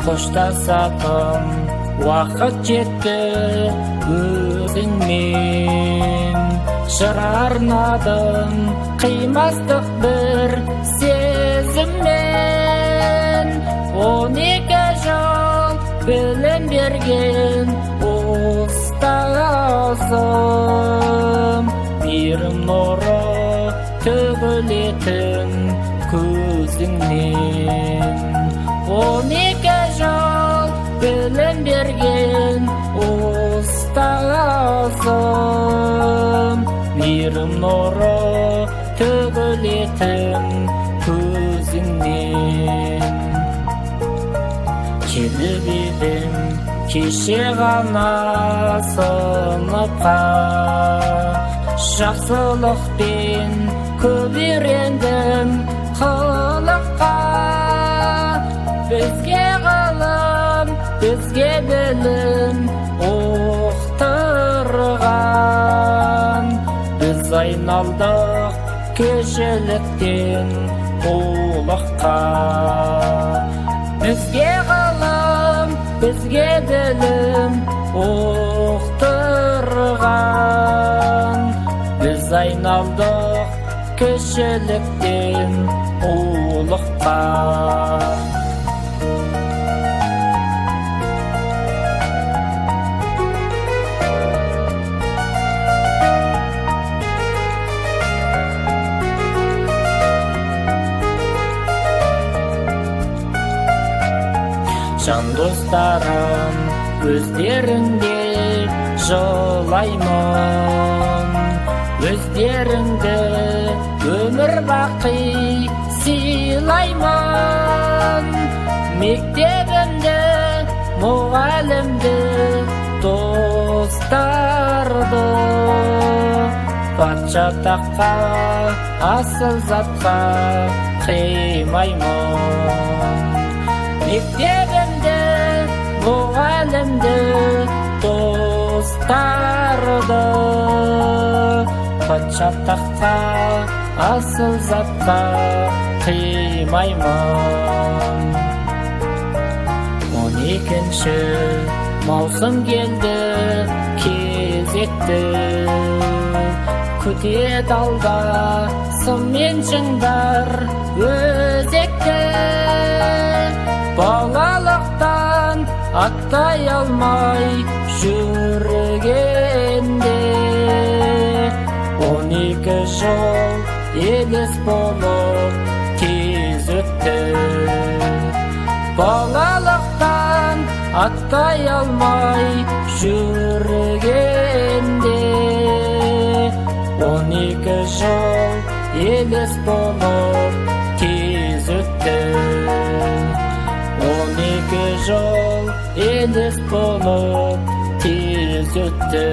Қоштасатын уақыт жетті өзіңмен. Жыр арнадым қимастық бір сезіммен. 12 жыл білім берген ұстазым, мейірім нұры төгілетін көзіңнен. 12 жыл білім берген ұстазым, мейірім нұры төгілетін көзіңнен. Келіп едім кеше ғана сыныпқа, жақсылықпен көп үйрендім қылыққа. Бізге ғылым, бізге білім оқтырған. Біз айналдық кешеліктен ұлыққа. Бізге ғылым, бізге білім оқтырған. Біз айналдық кешеліктен ұлыққа. Жан достарым өздеріңде жылаймын, өздеріңді өмір бақи сыйлаймын. Мектебімді, мұғалімді, достарды, патша таққа, асыл затқа қимаймын. Мектебімді, мұғалімді, достарды, патша таққа, асыл затқа қимаймын. 12-ші маусым келді, кезекті күтеді алда, сын мен шыңдар өзекті. Балалықтан аттай алмай жүргенде, 12 жыл елес болып тез өтті. Балалықтан аттай алмай жүргенде, 12 жыл елес болып тез өтті. 12 жыл елес болып тез өтті.